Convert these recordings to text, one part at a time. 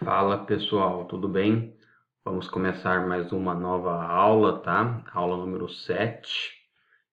Fala pessoal, tudo bem? Vamos começar mais uma nova aula, tá? Aula número 7.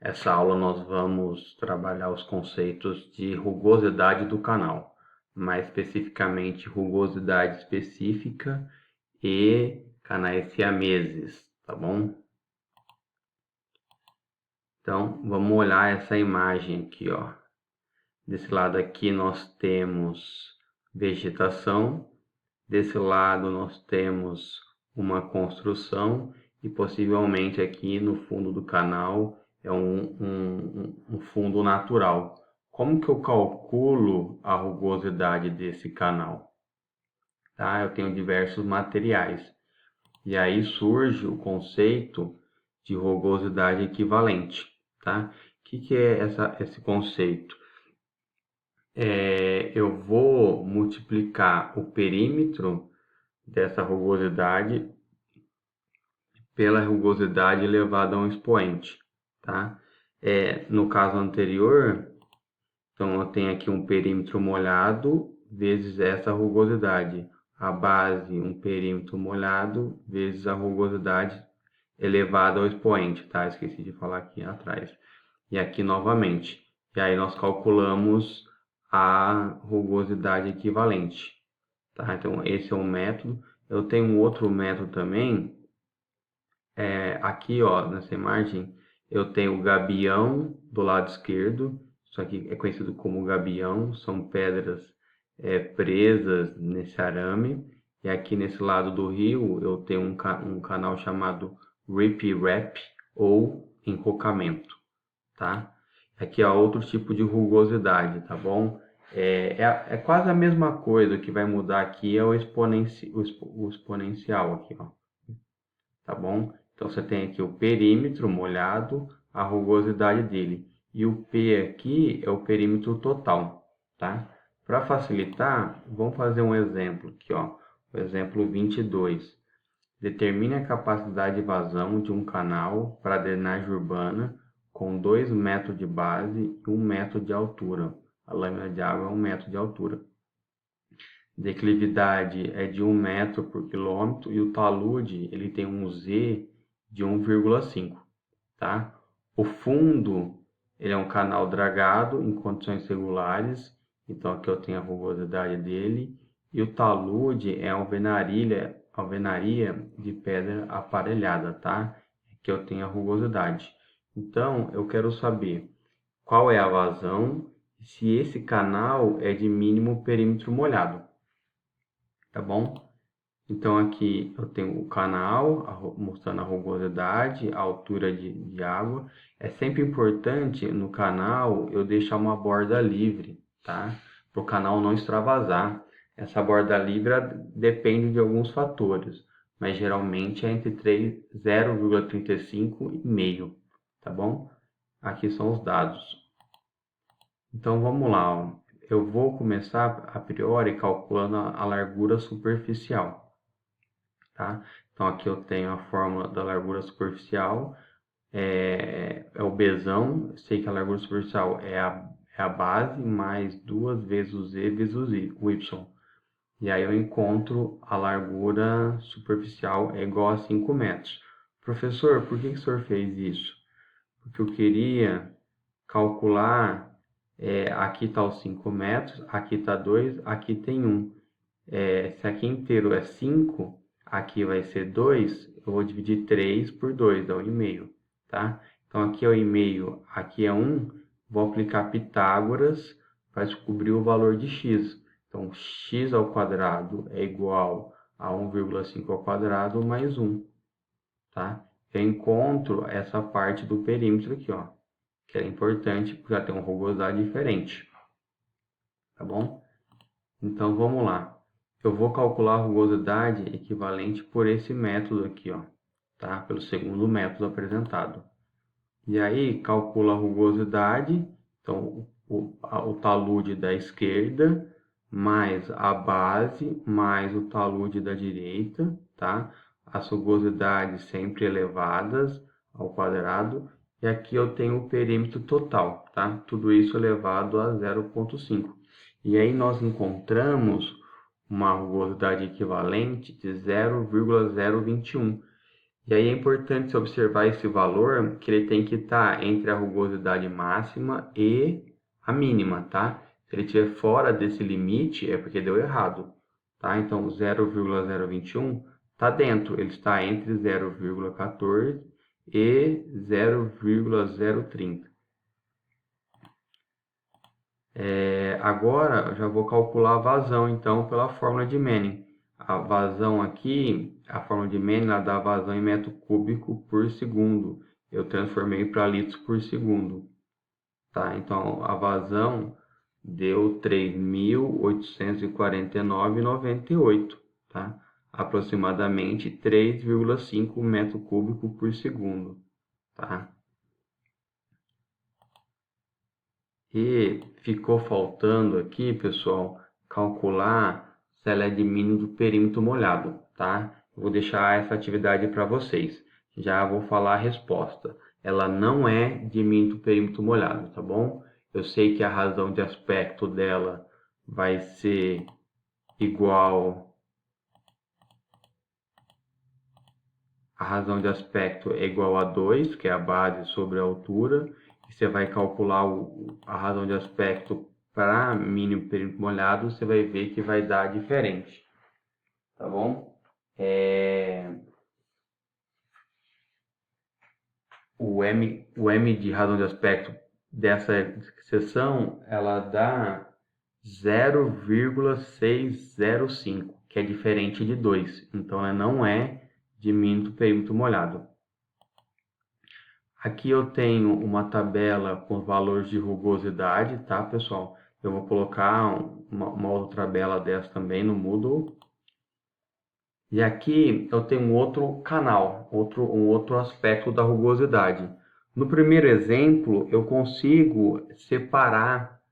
Essa aula nós vamos trabalhar os conceitos de rugosidade do canal, mais especificamente rugosidade específica e canais siameses, tá bom? Então, vamos olhar essa imagem aqui, ó. Desse lado aqui nós temos vegetação. Desse lado nós temos uma construção e possivelmente aqui no fundo do canal é um fundo natural. Como que eu calculo a rugosidade desse canal? Tá? Eu tenho diversos materiais. E aí surge o conceito de rugosidade equivalente. Tá? O que é esse conceito? Eu vou multiplicar o perímetro dessa rugosidade pela rugosidade elevada a um expoente, tá? No caso anterior, então eu tenho aqui um perímetro molhado vezes essa rugosidade. A base, um perímetro molhado vezes a rugosidade elevada ao expoente, tá? Esqueci de falar aqui atrás. E aqui novamente. E aí nós calculamos a rugosidade equivalente, tá? Então esse é um método. Eu tenho um outro método também. Aqui, ó, nessa imagem, eu tenho o gabião do lado esquerdo. Isso aqui é conhecido como gabião. São pedras presas nesse arame. E aqui nesse lado do rio, eu tenho um canal chamado rip-rap ou enrocamento, tá? Aqui é outro tipo de rugosidade, tá bom? É quase a mesma coisa. O que vai mudar aqui é o exponencial aqui, ó, tá bom? Então você tem aqui o perímetro molhado, a rugosidade dele. E o P aqui é o perímetro total, tá? Para facilitar, vamos fazer um exemplo aqui, ó. O exemplo 22. Determine a capacidade de vazão de um canal para drenagem urbana com 2 metros de base e 1 metro de altura. A lâmina de água é 1 metro de altura. Declividade é de 1 metro por quilômetro e o talude ele tem um Z de 1,5, tá? O fundo ele é um canal dragado em condições regulares, então aqui eu tenho a rugosidade dele, e o talude é alvenaria de pedra aparelhada, tá? Aqui eu tenho a rugosidade. Então eu quero saber qual é a vazão e se esse canal é de mínimo perímetro molhado, tá bom? Então aqui eu tenho o canal mostrando a rugosidade, a altura de água. É sempre importante no canal eu deixar uma borda livre, tá? Para o canal não extravasar. Essa borda livre depende de alguns fatores, mas geralmente é entre 0,35 e meio, tá bom? Aqui são os dados. Então vamos lá, ó. Eu vou começar a priori calculando a largura superficial. Tá? Então aqui eu tenho a fórmula da largura superficial, é o Bzão. Eu sei que a largura superficial é a base mais 2 vezes o Z vezes o Y. E aí eu encontro a largura superficial é igual a 5 metros. Professor, por que o senhor fez isso? Porque eu queria calcular, aqui está os 5 metros, aqui está 2, aqui tem 1. Se aqui inteiro é 5, aqui vai ser 2, eu vou dividir 3 por 2, dá 1,5, tá? Então aqui é 1,5, aqui é 1, vou aplicar Pitágoras para descobrir o valor de x. Então x ao quadrado é igual a 1,5 ao quadrado mais 1, tá? Eu encontro essa parte do perímetro aqui, ó, que é importante porque ela tem uma rugosidade diferente, tá bom? Então vamos lá. Eu vou calcular a rugosidade equivalente por esse método aqui, ó, tá? Pelo segundo método apresentado. E aí, calcula a rugosidade, então o talude da esquerda, mais a base, mais o talude da direita, tá? As rugosidades sempre elevadas ao quadrado. E aqui eu tenho o perímetro total, tá? Tudo isso elevado a 0,5. E aí nós encontramos uma rugosidade equivalente de 0,021. E aí é importante observar esse valor, que ele tem que estar entre a rugosidade máxima e a mínima, tá? Se ele estiver fora desse limite, é porque deu errado, tá? Então, 0,021 está dentro, ele está entre 0,14 e 0,030. Agora, eu já vou calcular a vazão, então, pela fórmula de Manning. A vazão aqui, a fórmula de Manning, ela dá vazão em metro cúbico por segundo. Eu transformei para litros por segundo. Tá? Então, a vazão deu 3.849,98, tá? Aproximadamente 3,5 metro cúbico por segundo. Tá? E ficou faltando aqui, pessoal, calcular se ela é de mínimo do perímetro molhado, tá? Eu vou deixar essa atividade para vocês. Já vou falar a resposta. Ela não é de mínimo do perímetro molhado, tá bom? Eu sei que a razão de aspecto dela vai ser igual... A razão de aspecto é igual a 2, que é a base sobre a altura. Você vai calcular a razão de aspecto para mínimo perímetro molhado, você vai ver que vai dar diferente, tá bom? O M de razão de aspecto dessa seção, ela dá 0,605, que é diferente de 2. Então, ela não é de mínimo perímetro molhado. Aqui eu tenho uma tabela com valores de rugosidade, tá, pessoal? Eu vou colocar uma outra tabela dessa também no Moodle. E aqui eu tenho um outro canal, um outro aspecto da rugosidade. No primeiro exemplo, eu consigo separar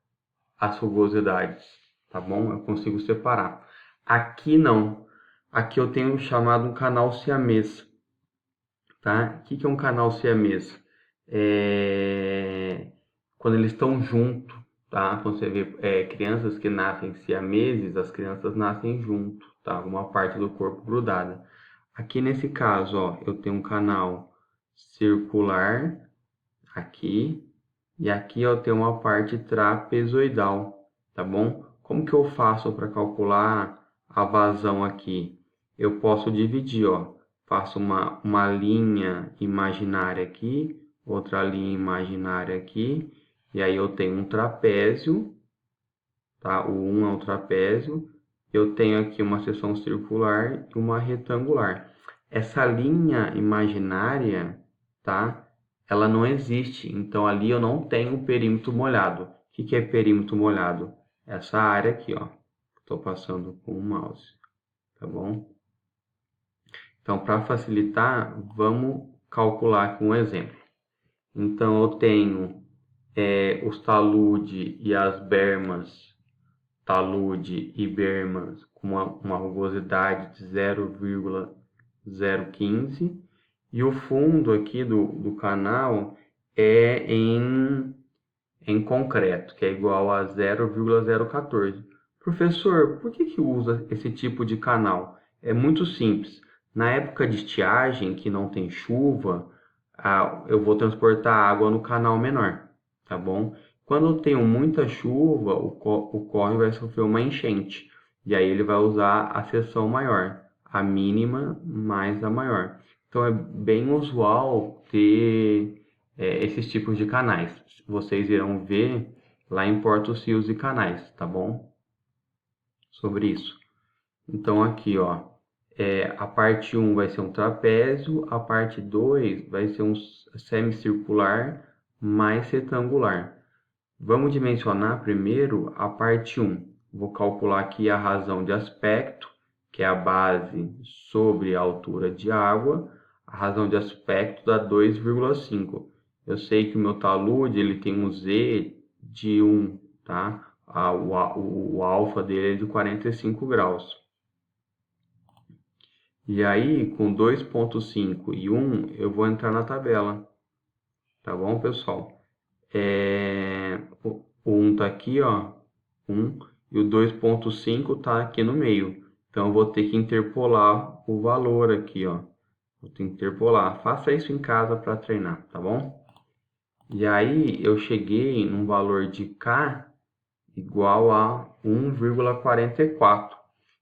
as rugosidades, tá bom? Eu consigo separar. Aqui não. Aqui eu tenho chamado um canal siamês. Tá? O que é um canal siamês? Quando eles estão juntos, tá? Quando você vê crianças que nascem siameses, as crianças nascem junto, tá? Uma parte do corpo grudada. Aqui nesse caso, ó, eu tenho um canal circular aqui e aqui eu tenho uma parte trapezoidal, tá bom? Como que eu faço para calcular a vazão aqui? Eu posso dividir, ó. Faço uma linha imaginária aqui, outra linha imaginária aqui, e aí eu tenho um trapézio, tá? O 1 é o trapézio, eu tenho aqui uma seção circular e uma retangular. Essa linha imaginária, tá? Ela não existe, então ali eu não tenho perímetro molhado. O que é perímetro molhado? Essa área aqui, ó. Estou passando com o mouse, tá bom? Então, para facilitar, vamos calcular aqui um exemplo. Então, eu tenho os talude e as bermas, talude e bermas com uma rugosidade de 0,015 e o fundo aqui do canal é em concreto, que é igual a 0,014. Professor, por que usa esse tipo de canal? É muito simples. Na época de estiagem, que não tem chuva, eu vou transportar água no canal menor, tá bom? Quando eu tenho muita chuva, o córrego vai sofrer uma enchente. E aí ele vai usar a seção maior, a mínima mais a maior. Então é bem usual ter esses tipos de canais. Vocês irão ver lá em Portos, Rios e Canais, tá bom? Sobre isso. Então aqui, ó, a parte 1 vai ser um trapézio, a parte 2 vai ser um semicircular mais retangular. Vamos dimensionar primeiro a parte 1. Vou calcular aqui a razão de aspecto, que é a base sobre a altura de água. A razão de aspecto dá 2,5. Eu sei que o meu talude ele tem um Z de 1, tá? O alfa dele é de 45 graus. E aí, com 2,5 e 1, eu vou entrar na tabela. Tá bom, pessoal? O 1 tá aqui, ó. 1. e o 2,5 está aqui no meio. Então, eu vou ter que interpolar o valor aqui, ó. Vou ter que interpolar. Faça isso em casa para treinar, tá bom? E aí, eu cheguei num valor de K igual a 1,44.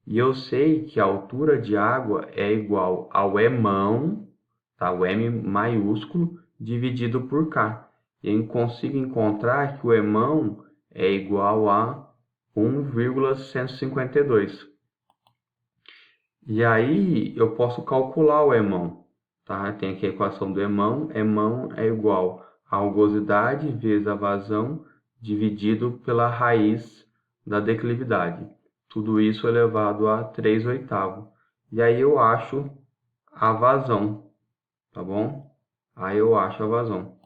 E eu sei que a altura de água é igual ao Emão, tá? O M maiúsculo, dividido por K. E eu consigo encontrar que o Emão é igual a 1,152. E aí eu posso calcular o Emão, tá? Tem aqui a equação do Emão. Emão é igual a rugosidade vezes a vazão dividido pela raiz da declividade. Tudo isso elevado a 3/8. E aí eu acho a vazão, tá bom? Aí eu acho a vazão.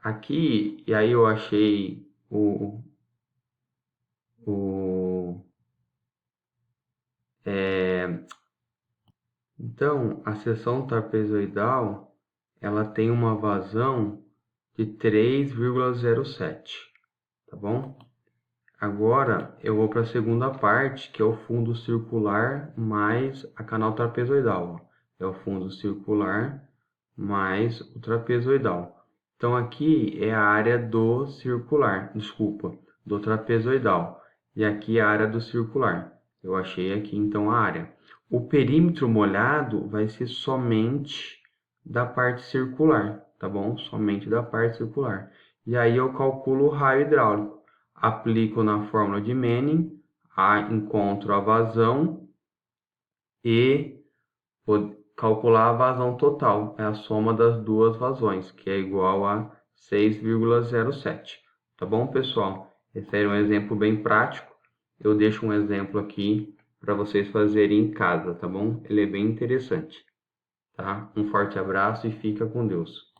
Aqui, e aí eu achei o então, a seção trapezoidal, ela tem uma vazão de 3,07, tá bom? Agora eu vou para a segunda parte, que é o fundo circular mais a canal trapezoidal. É o fundo circular mais o trapezoidal. Então aqui é a área do circular, desculpa, do trapezoidal. E aqui é a área do circular. Eu achei aqui então a área. O perímetro molhado vai ser somente da parte circular, tá bom? Somente da parte circular. E aí eu calculo o raio hidráulico. Aplico na fórmula de Manning, encontro a vazão e vou calcular a vazão total. É a soma das duas vazões, que é igual a 6,07. Tá bom, pessoal? Esse é um exemplo bem prático. Eu deixo um exemplo aqui para vocês fazerem em casa, tá bom? Ele é bem interessante, tá? Um forte abraço e fica com Deus.